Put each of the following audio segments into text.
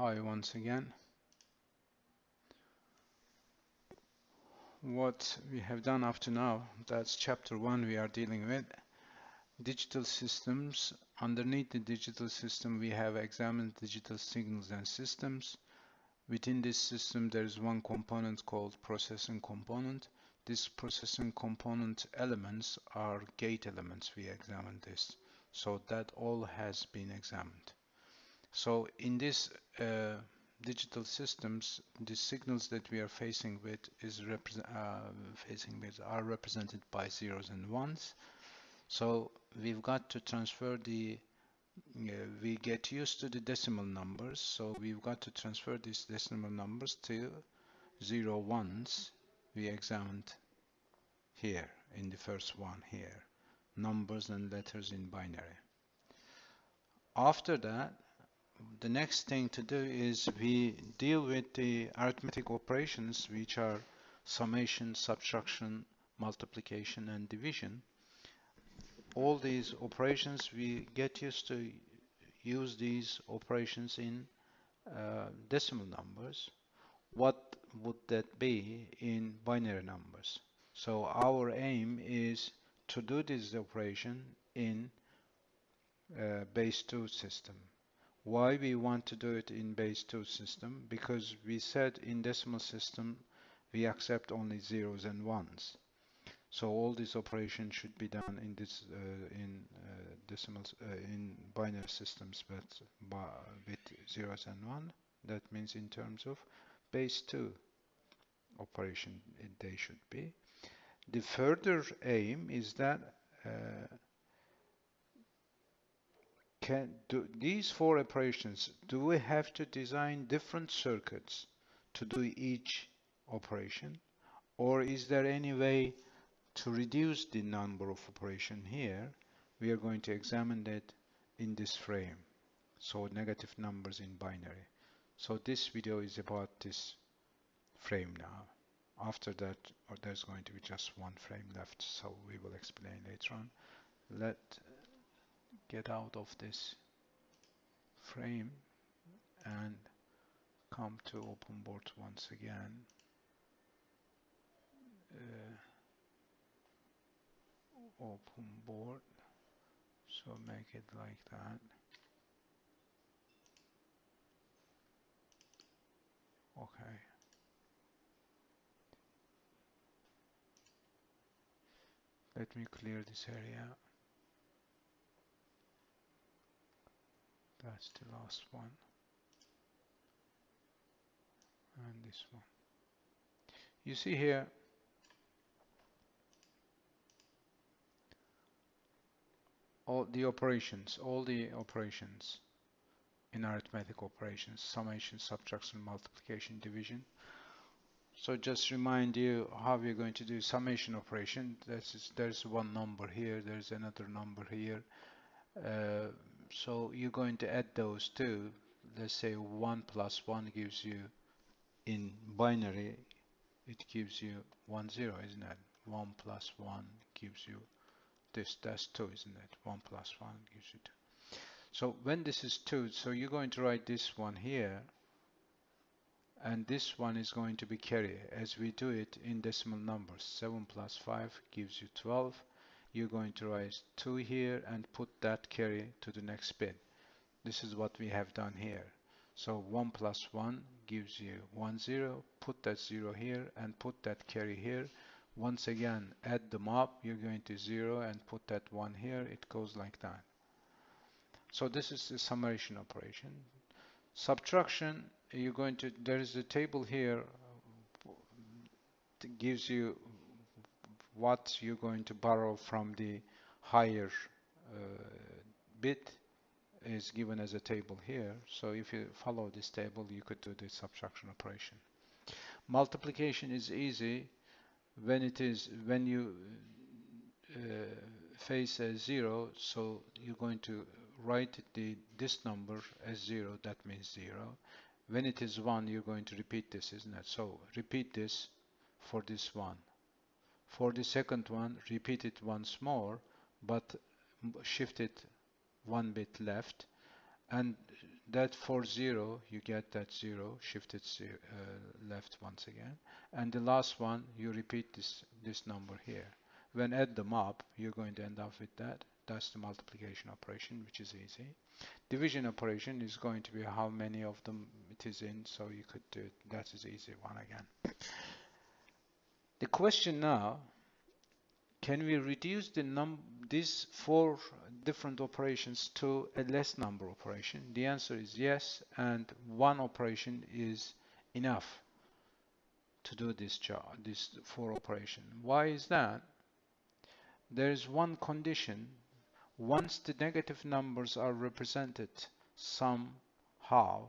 Hi once again. What we have done up to now, that's chapter 1 we are dealing with. Digital systems. Underneath the digital system we have examined digital signals and systems. Within this system there is one component called processing component. This processing component elements are gate elements. We examined this. So that all has been examined. So in this digital systems, the signals that we are facing with are represented by zeros and ones. So we've got to transfer we get used to the decimal numbers. So we've got to transfer these decimal numbers to 0 ones. We examined here in the first one here, numbers and letters in binary. After that, the next thing to do is we deal with the arithmetic operations, which are summation, subtraction, multiplication, and division. All these operations, we get used to use these operations in decimal numbers. What would that be in binary numbers? So our aim is to do this operation in base 2 system. Why we want to do it in base 2 system? Because we said in decimal system we accept only zeros and ones. So all these operations should be done in this in binary systems, but with zeros and one. That means in terms of base 2 operation they should be. The further aim is that these four operations, do we have to design different circuits to do each operation, or is there any way to reduce the number of operations here? We are going to examine that in this frame. So negative numbers in binary. So this video is about this frame now. After that, there's going to be just one frame left, so we will explain later on. Let's get out of this frame and come to open board once again. Open board, so make it like that. Okay. Let me clear this area. That's the last one. And this one. You see here, all the operations in arithmetic operations, summation, subtraction, multiplication, division. So just remind you how we're going to do summation operation. There's one number here, there's another number here. So you're going to add those two. Let's say 1 plus 1 gives you, in binary, it gives you 1, 0, isn't it? 1 plus 1 gives you this, that's 2, isn't it? 1 plus 1 gives you 2. So when this is 2, so you're going to write this one here, and this one is going to be carry, as we do it in decimal numbers. 7 plus 5 gives you 12. You're going to write 2 here and put that carry to the next bit. This is what we have done here. So 1 plus 1 gives you 1, 0. Put that 0 here and put that carry here. Once again, add them up. You're going to 0 and put that 1 here. It goes like that. So this is the summation operation. Subtraction, you're going to, there is a table here that gives you what you're going to borrow from the higher bit is given as a table here. So if you follow this table, you could do the subtraction operation. Multiplication is easy when you face a 0, so you're going to write this number as 0, that means 0. When it is 1, you're going to repeat this, isn't it? So repeat this for this one. For the second one, repeat it once more, but shift it one bit left. And that for 0, you get that 0, shift it left once again. And the last one, you repeat this number here. When add them up, you're going to end up with that. That's the multiplication operation, which is easy. Division operation is going to be how many of them it is in, so you could do it. That is easy one again. The question now, can we reduce these 4 different operations to a less number operation? The answer is yes, and 1 operation is enough to do this job, this 4 operation. Why is that? There is one condition. Once the negative numbers are represented somehow,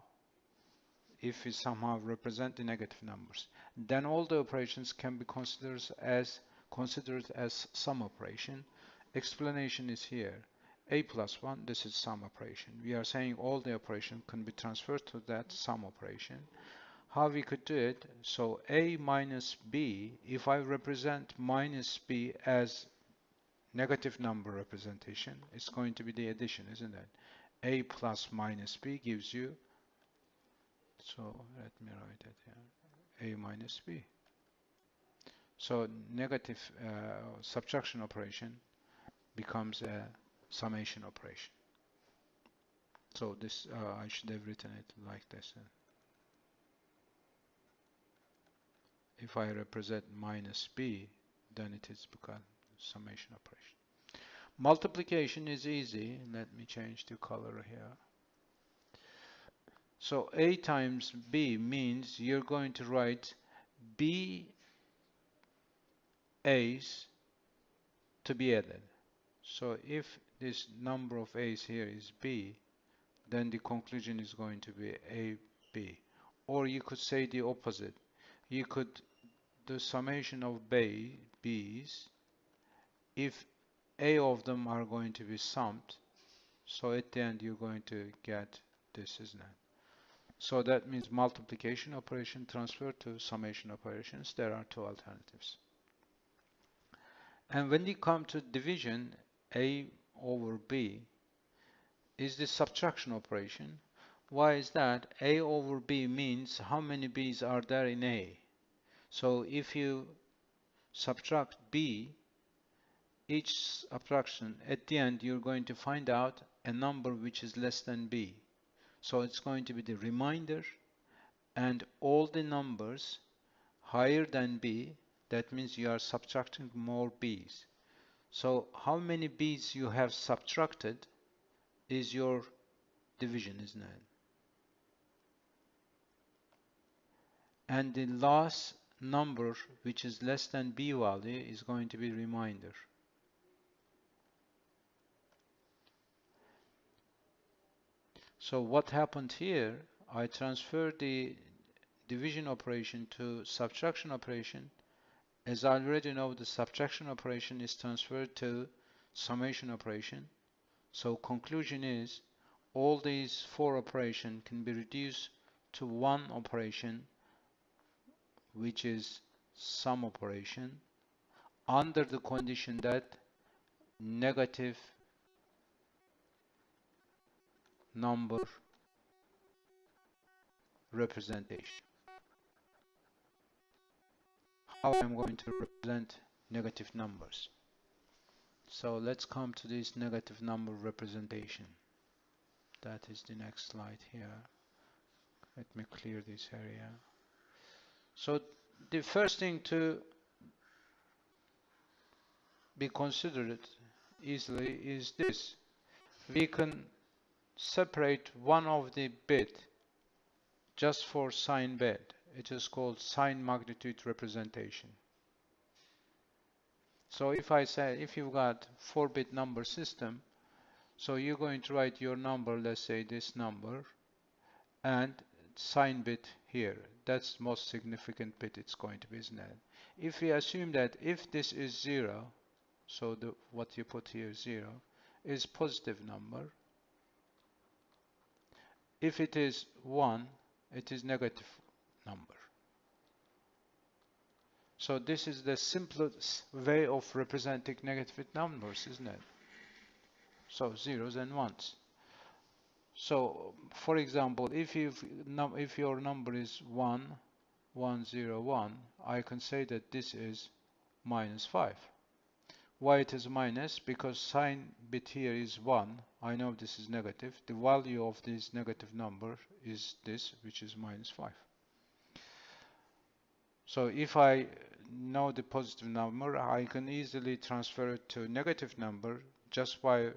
if we somehow represent the negative numbers, then all the operations can be considered as sum operation. Explanation is here. A plus 1, this is sum operation. We are saying all the operation can be transferred to that sum operation. How we could do it? So A minus B, if I represent minus B as negative number representation, it's going to be the addition, isn't it? A plus minus B gives you, so let me write it here, A minus B. So negative subtraction operation becomes a summation operation. So this, I should have written it like this. If I represent minus B, then it is become summation operation. Multiplication is easy. Let me change the color here. So A times B means you're going to write B A's to be added. So if this number of A's here is B, then the conclusion is going to be AB. Or you could say the opposite. You could do summation of B's if A of them are going to be summed. So at the end you're going to get this, isn't it? So that means multiplication operation transferred to summation operations. There are 2 alternatives. And when you come to division, A over B is the subtraction operation. Why is that? A over B means how many B's are there in A. So if you subtract B, each subtraction, at the end you're going to find out a number which is less than B. So it's going to be the remainder, and all the numbers higher than B, that means you are subtracting more B's. So how many B's you have subtracted is your division, isn't it? And the last number which is less than B value is going to be remainder. So what happened here, I transferred the division operation to subtraction operation. As I already know, the subtraction operation is transferred to summation operation. So conclusion is all these 4 operations can be reduced to 1 operation, which is sum operation, under the condition that negative number representation. How I'm going to represent negative numbers. So let's come to this negative number representation. That is the next slide here. Let me clear this area. So the first thing to be considered easily is this. We can separate one of the bit just for sign bit. It is called sign magnitude representation. So if I say, if you've got 4-bit number system, so you're going to write your number, let's say this number, and sign bit here. That's the most significant bit it's going to be, isn't it? If we assume that if this is 0, so what you put here 0 is positive number. If it is 1, it is negative number. So this is the simplest way of representing negative numbers, isn't it? So zeros and ones. So, for example, if your number is 1, 1, 0, 1, I can say that this is minus 5. Why it is minus? Because sign bit here is 1. I know this is negative. The value of this negative number is this, which is minus 5. So if I know the positive number, I can easily transfer it to a negative number just by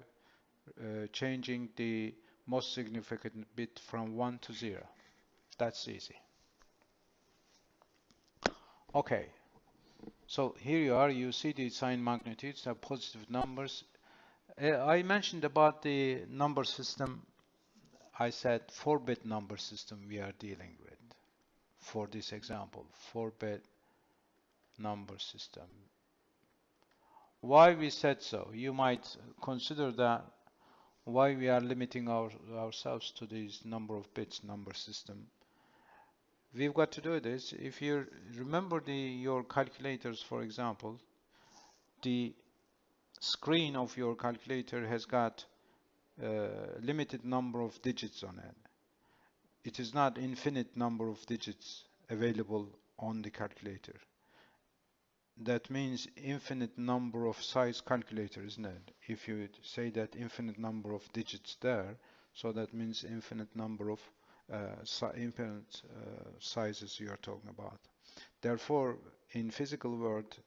changing the most significant bit from 1 to 0. That's easy. Okay, so here you are, you see the sign magnitudes are positive numbers. I mentioned about the number system. I said 4-bit number system we are dealing with for this example, 4-bit number system. Why we said so? You might consider that why we are limiting ourselves to this number of bits number system. We've got to do this. If you remember your calculators, for example, the screen of your calculator has got a limited number of digits on it. It is not infinite number of digits available on the calculator. That means infinite number of size calculator, isn't it? If you say that infinite number of digits there, so that means infinite number of sizes you are talking about. Therefore, in physical world,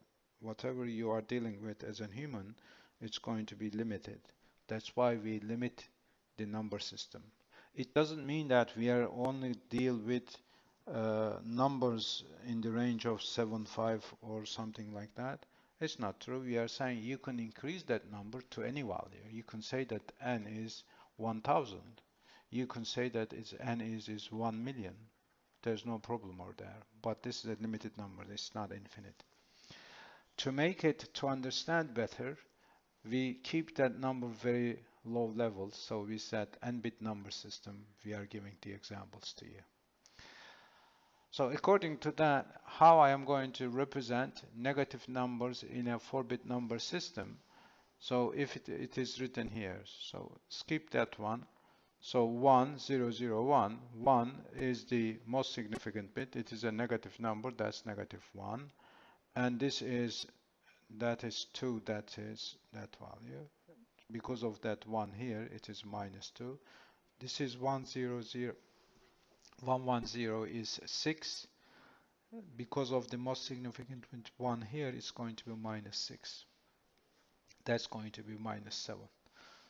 whatever you are dealing with as a human, it's going to be limited. That's why we limit the number system. It doesn't mean that we are only deal with numbers in the range of 7, 5 or something like that. It's not true. We are saying you can increase that number to any value. You can say that n is 1000. You can say that n is 1 million. There's no problem over there. But this is a limited number. It's not infinite. To make it to understand better, we keep that number very low level. So we said n-bit number system. We are giving the examples to you. So according to that, how I am going to represent negative numbers in a 4-bit number system. So if it is written here, so skip that one. So 1, 0, 0, 1. 1 is the most significant bit. It is a negative number. That's negative 1. And that is 2. That is that value. Because of that 1 here, it is minus 2. This is 1, 0, 0. 1, 1, 0 is 6. Because of the most significant 1 here, it's going to be minus 6. That's going to be minus 7.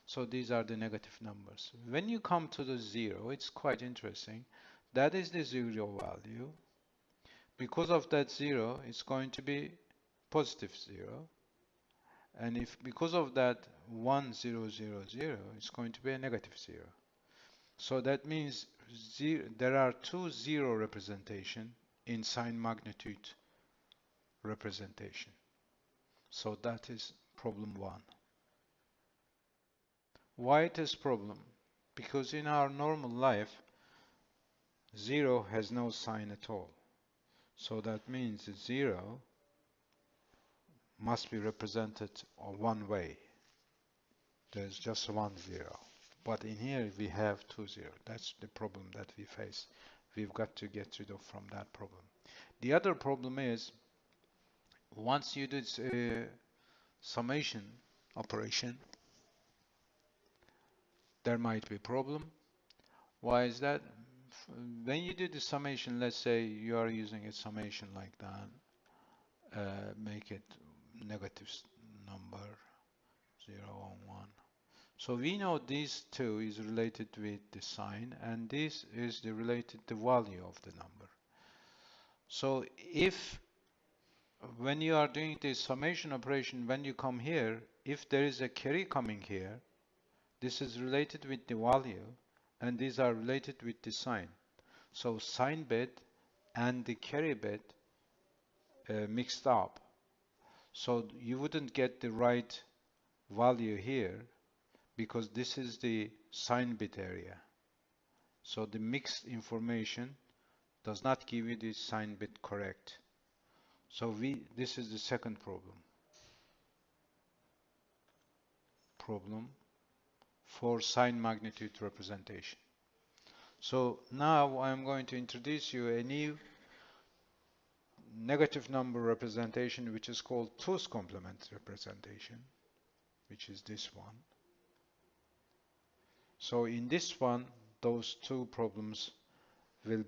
So these are the negative numbers. When you come to the 0, it's quite interesting. That is the 0 value. Because of that 0, it's going to be positive 0. And if because of that 1, 0, 0, 0, it's going to be a negative 0. So that means there are two 0 representation in sign magnitude representation. So that is problem 1. Why it is problem? Because in our normal life, 0 has no sign at all. So that means 0 must be represented one way. There's just one 0. But in here we have 2 0. That's the problem that we face. We've got to get rid of from that problem. The other problem is once you do summation operation, there might be a problem. Why is that? When you do the summation, let's say you are using a summation like that, make it negative number 0 and 1. So we know these two is related with the sign, and this is the related the value of the number. So if when you are doing the summation operation, when you come here, if there is a carry coming here, this is related with the value, and these are related with the sign. So sign bit and the carry bit mixed up. So you wouldn't get the right value here because this is the sign bit area. So the mixed information does not give you the sign bit correct. So this is the second problem. Problem for sign magnitude representation. So now I'm going to introduce you a new negative number representation, which is called 2's complement representation, which is this one. So in this one, those two problems will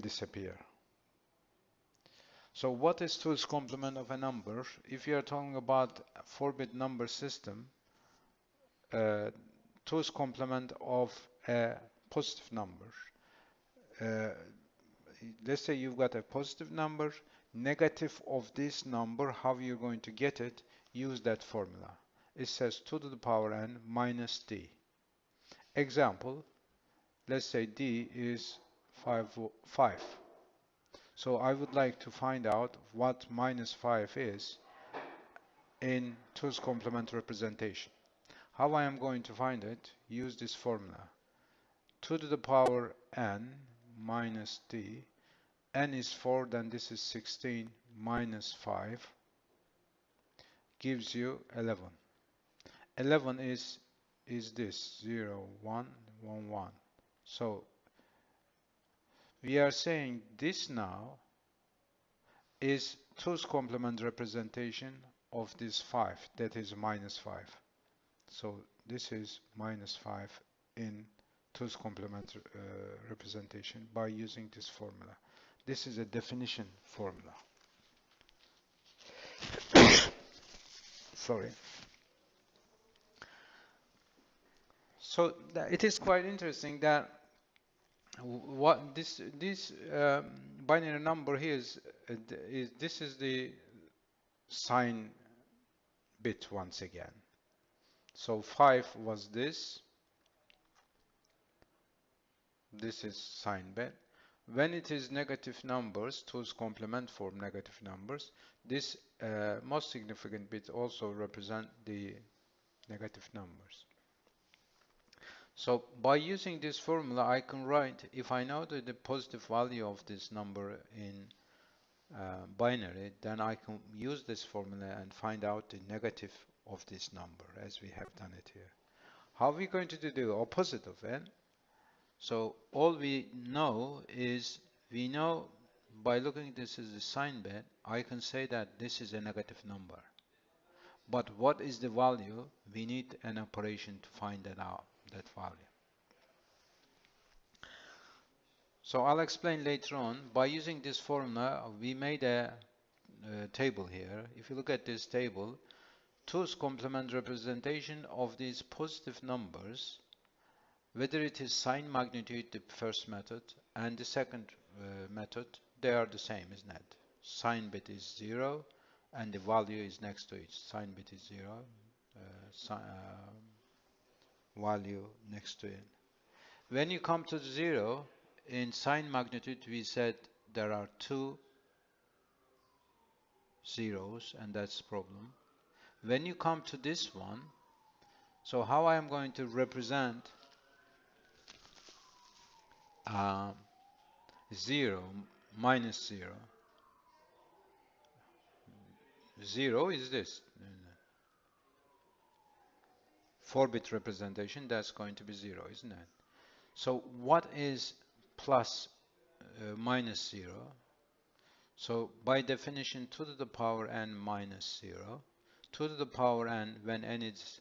disappear. So what is 2's complement of a number? If you are talking about a 4-bit number system, 2's complement of a positive number. Let's say you've got a positive number, negative of this number, how you're going to get it, use that formula. It says 2 to the power n minus d. Example, let's say d is 5. So I would like to find out what minus 5 is in 2's complement representation. How I am going to find it? Use this formula. 2 to the power n minus d. N is 4, then this is 16 minus 5 gives you 11. 11 is this 0, 1, 1, 1. So we are saying this now is 2's complement representation of this 5, that is minus 5. So this is minus 5 in 2's complement representation by using this formula. This is a definition formula. Sorry. So it is quite interesting that what this binary number here is this is the sign bit once again. So 5 was this. This is sign bit. When it is negative numbers, 2's complement form negative numbers, this most significant bit also represent the negative numbers. So by using this formula, I can write, if I know the positive value of this number in binary, then I can use this formula and find out the negative of this number, as we have done it here. How are we going to do the opposite of it? So all we know is, we know by looking at this as a sign bit, I can say that this is a negative number. But what is the value? We need an operation to find that out, that value. So I'll explain later on. By using this formula, we made a table here. If you look at this table, 2's complement representation of these positive numbers, whether it is sign magnitude, the first method, and the second method, they are the same, isn't it? Sign bit is 0, and the value is next to it. Sign bit is 0, value next to it. When you come to 0, in sign magnitude, we said there are 2 zeros, and that's the problem. When you come to this one, so how I am going to represent 0 minus 0? 0 is this 4-bit representation, that's going to be 0, isn't it? So what is plus minus 0? So by definition, 2 to the power n minus 0. 2 to the power n, when n is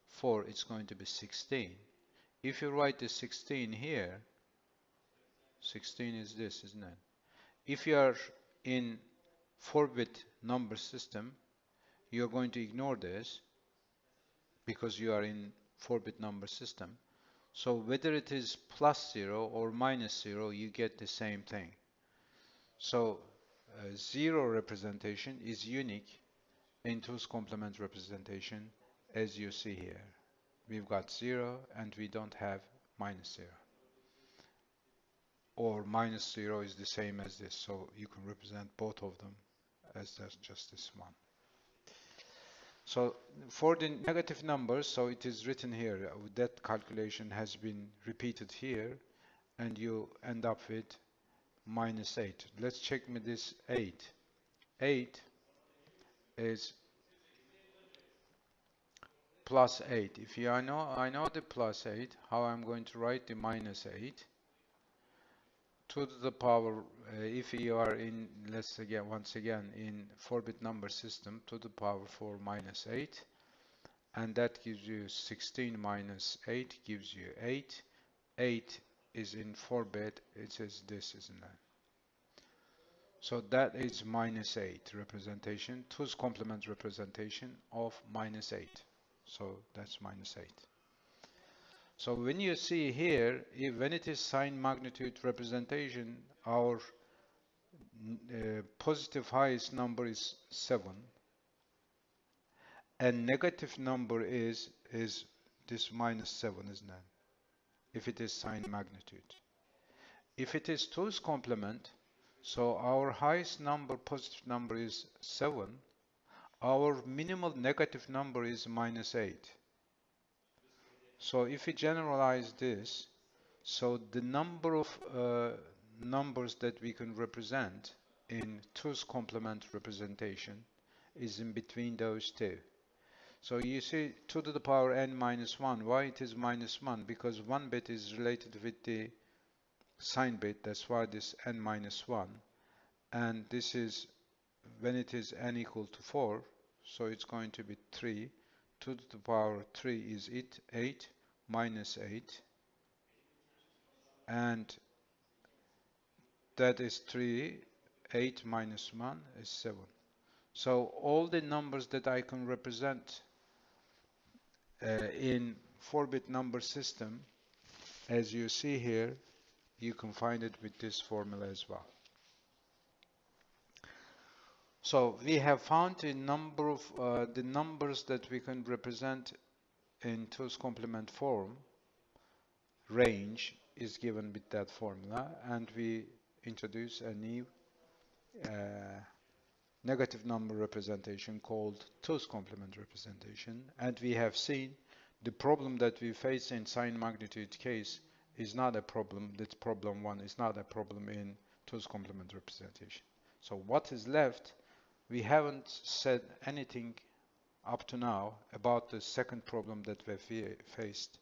4, it's going to be 16. If you write the 16 here, 16 is this, isn't it? If you are in 4-bit number system, you're going to ignore this because you are in 4-bit number system. So whether it is plus 0 or minus 0, you get the same thing. So 0 representation is unique in 2's complement representation, as you see here. We've got 0 and we don't have minus 0. Or minus 0 is the same as this, so you can represent both of them as just this one. So for the negative numbers, so it is written here, that calculation has been repeated here, and you end up with minus 8. Let's check with this 8. 8 is plus 8. If you I know the plus 8, how I'm going to write the minus 8 to the power, if you are in, let's again, once again, in 4-bit number system, to the power 4 minus 8, and that gives you 16 minus 8 gives you 8. 8 is in 4-bit, it says this, isn't it? So that is minus 8 representation, 2's complement representation of minus 8. So that's minus 8. So when you see here, when it is sign magnitude representation, our positive highest number is 7, and negative number is this minus 7, isn't it? If it is sign magnitude. If it is 2's complement, so our highest number, positive number, is 7. Our minimal negative number is minus 8. So if we generalize this, so the number of numbers that we can represent in 2's complement representation is in between those two. So you see 2 to the power n minus 1. Why it is minus 1? Because 1 bit is related with the sign bit. That's why this n minus 1. And this is when it is n equal to 4. So it's going to be 3. 2 to the power 3 is 8 minus 8. And that is 3. 8 minus 1 is 7. So all the numbers that I can represent in 4-bit number system, as you see here, you can find it with this formula as well. So we have found a number of the numbers that we can represent in 2's complement form. Range is given with that formula, and we introduce a new negative number representation called 2's complement representation, and we have seen the problem that we face in sign magnitude case is not a problem. That's problem 1 is not a problem in 2's complement representation. So what is left? We haven't said anything up to now about the second problem that we faced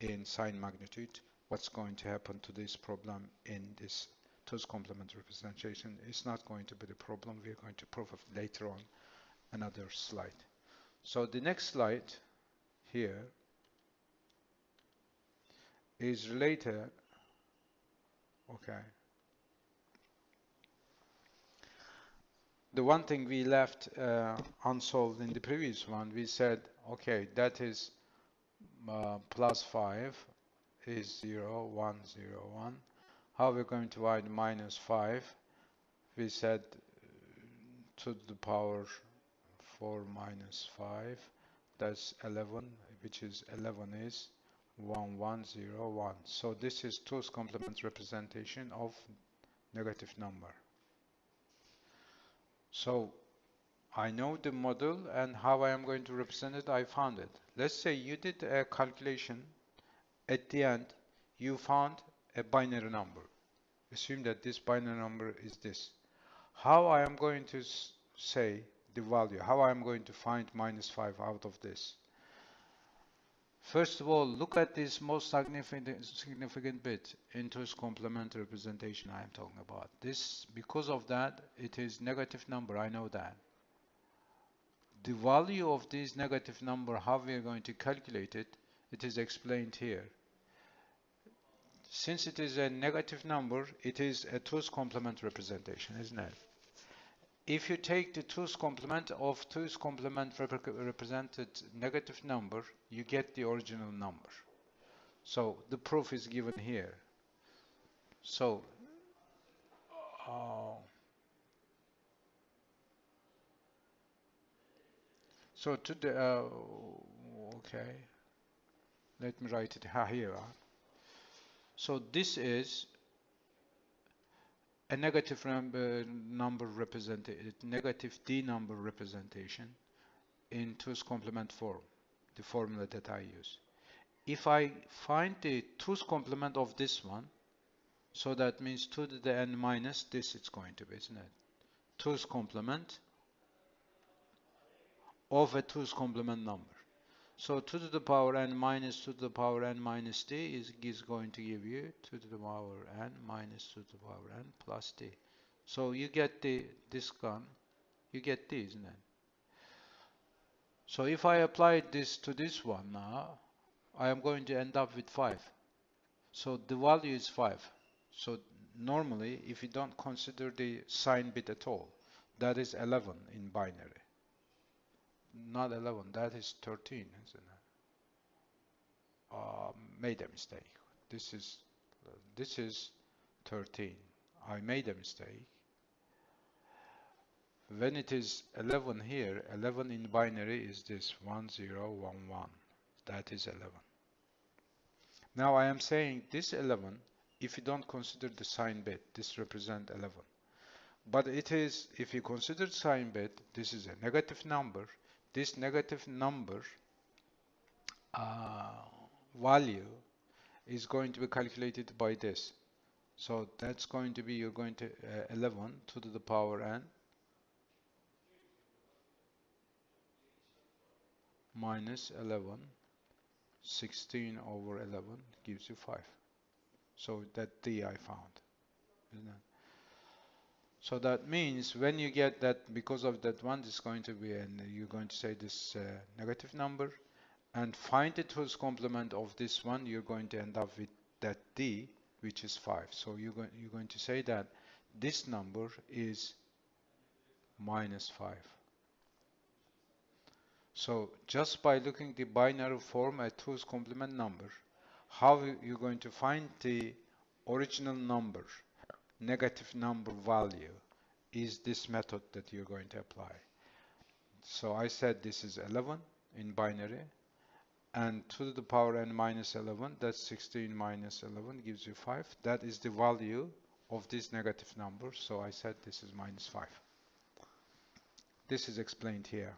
in sign magnitude. What's going to happen to this problem in this 2's complement representation is not going to be the problem. We are going to prove it later on another slide. So the next slide here is related. Okay. The one thing we left unsolved in the previous one, we said, okay, that is plus 5 is 0, 1, 0, 1. How we're going to write minus 5? We said 2 to the power 4 minus 5. That's 11, which is 11 is 1, 1, 0, 1. So this is 2's complement representation of negative number. So I know the model, and how I am going to represent it, I found it. Let's say you did a calculation. At the end, you found a binary number. Assume that this binary number is this. How I am going to say the value, how I am going to find minus 5 out of this? First of all, look at this most significant bit into its complement representation I am talking about. This, because of that, it is negative number, I know that. The value of this negative number, how we are going to calculate it, it is explained here. Since it is a negative number, it is a 2's complement representation, isn't it? If you take the 2's complement of 2's complement represented negative number, you get the original number. So the proof is given here. So to the okay, let me write it here. So this is a negative number represented, negative D number representation in 2's complement form, the formula that I use. If I find the 2's complement of this one, so that means 2 to the n minus this it's going to be, isn't it? 2's complement of a 2's complement number. So 2 to the power n minus 2 to the power n minus t is going to give you 2 to the power n minus 2 to the power n plus t. So you get this gun, you get t, isn't it? So if I apply this to this one now, I am going to end up with 5. So the value is 5. So normally, if you don't consider the sign bit at all, that is 11 in binary. Not 11, that is 13, isn't it? Made a mistake. This is 13. I made a mistake. When it is 11 here, 11 in binary is this 1 0 1 1. That is 11. Now I am saying this 11, if you don't consider the sign bit, this represents 11. But it is, if you consider sign bit, this is a negative number. This negative number value is going to be calculated by this. So that's going to be, you're going to 11 2 to the power n minus 11, 16 over 11 gives you 5. So that d I found, isn't it? So that means when you get that, because of that one, it's going to be, and you're going to say this negative number, and find the two's complement of this one, you're going to end up with that d, which is 5. So you're going to say that this number is minus 5. So just by looking the binary form at two's complement number, how you're going to find the original number, negative number value, is this method that you're going to apply. So I said this is 11 in binary, and 2 to the power n minus 11, that's 16 minus 11 gives you 5. That is the value of this negative number, so I said this is minus 5. This is explained here.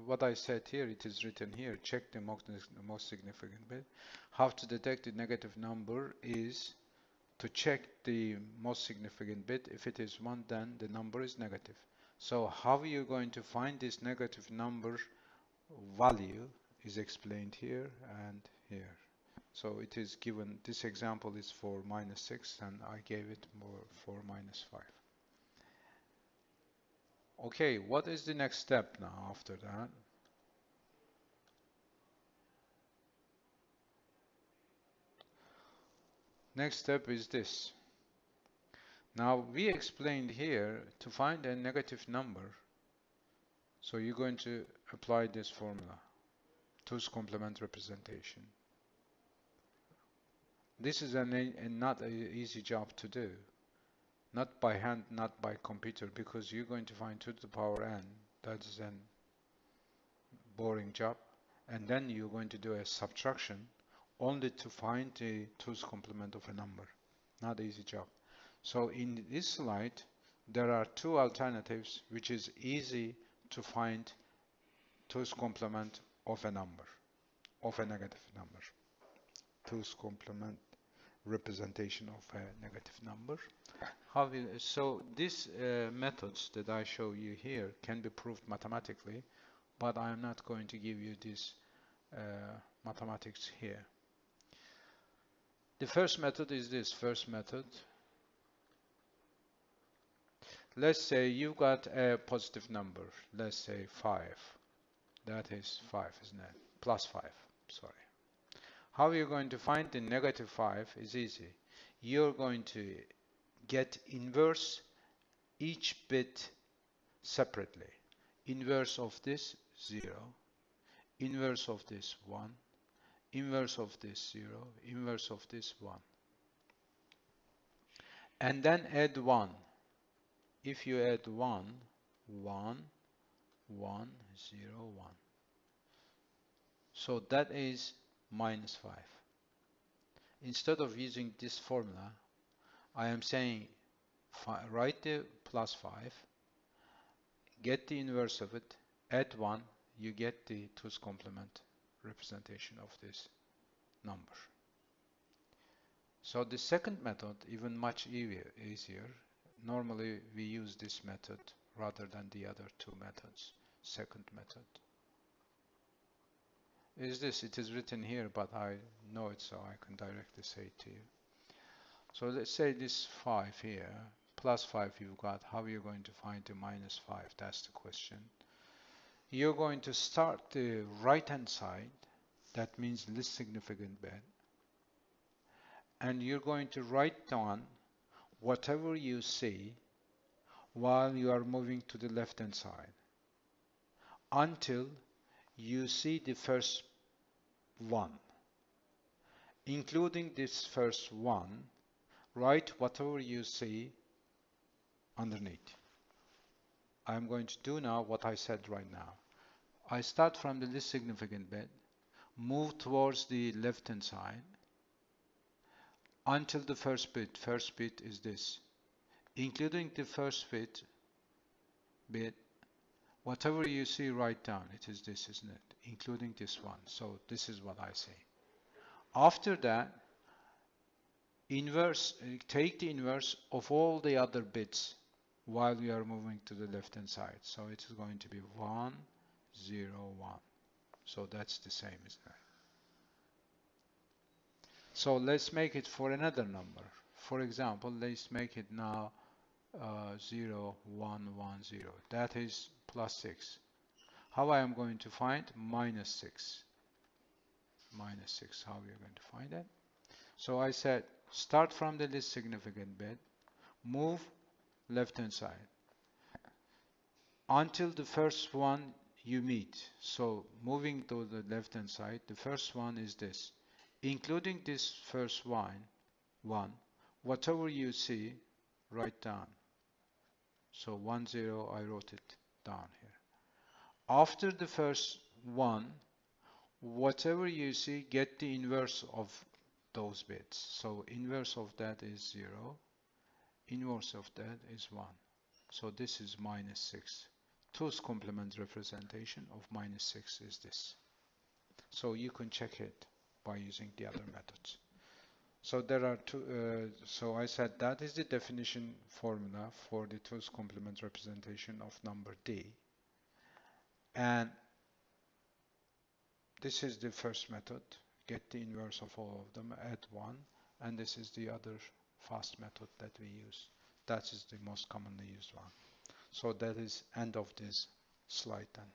What I said here, it is written here, check the most significant bit. How to detect the negative number is to check the most significant bit. If it is 1, then the number is negative. So how are you going to find this negative number value is explained here and here. So it is given, this example is for minus 6, and I gave it more for minus 5. Okay, what is the next step now after that? Next step is this. Now we explained here to find a negative number, so you're going to apply this formula, two's complement representation. This is not an easy job to do, not by hand, not by computer, because you're going to find 2 to the power n. That is a boring job, and then you're going to do a subtraction only to find the two's complement of a number. Not an easy job. So in this slide, there are two alternatives which is easy to find two's complement of a number, of a negative number. Two's complement representation of a negative number. So these methods that I show you here can be proved mathematically, but I am not going to give you this mathematics here. The first method is this first method. Let's say you've got a positive number, let's say 5. That is 5, isn't it? Plus 5, sorry. How are you going to find the negative 5 is easy. You're going to get inverse each bit separately. Inverse of this 0, inverse of this 1, inverse of this 0, inverse of this 1. And then add 1. If you add 1, 1, 1, 0, 1. So that is minus 5. Instead of using this formula, I am saying write the plus 5, get the inverse of it, add 1, you get the two's complement representation of this number. So the second method, even much easier. Normally we use this method rather than the other two methods. Second method is this. It is written here, but I know it, so I can directly say it to you. So let's say this 5 here, plus 5 you've got. How are you going to find the minus 5? That's the question. You're going to start the right hand side, that means least significant bit, and you're going to write down whatever you see while you are moving to the left hand side until you see the first one. Including this first one, write whatever you see underneath. I'm going to do now what I said right now. I start from the least significant bit, move towards the left hand side until the first bit. First bit is this. Including the first bit, whatever you see, write down. It is this, isn't it? Including this one. So this is what I say. After that, take the inverse of all the other bits while we are moving to the left hand side. So it is going to be 1, 0, 1. So that's the same, isn't it? So let's make it for another number. For example, let's make it now 0, 1, 1, 0. That is plus 6. How I am going to find minus 6? Minus 6, how we are going to find it? So I said start from the least significant bit, move left hand side until the first one you meet. So moving to the left hand side, the first one is this. Including this first one, whatever you see, write down. So 1, 0, I wrote it down here. After the first one, whatever you see, get the inverse of those bits. So inverse of that is 0. Inverse of that is 1. So this is minus 6. 2's complement representation of minus 6 is this. So you can check it by using the other methods. So there are two. So I said that is the definition formula for the 2's complement representation of number D. And this is the first method. Get the inverse of all of them, add 1. And this is the other fast method that we use. That is the most commonly used one. So that is end of this slide then.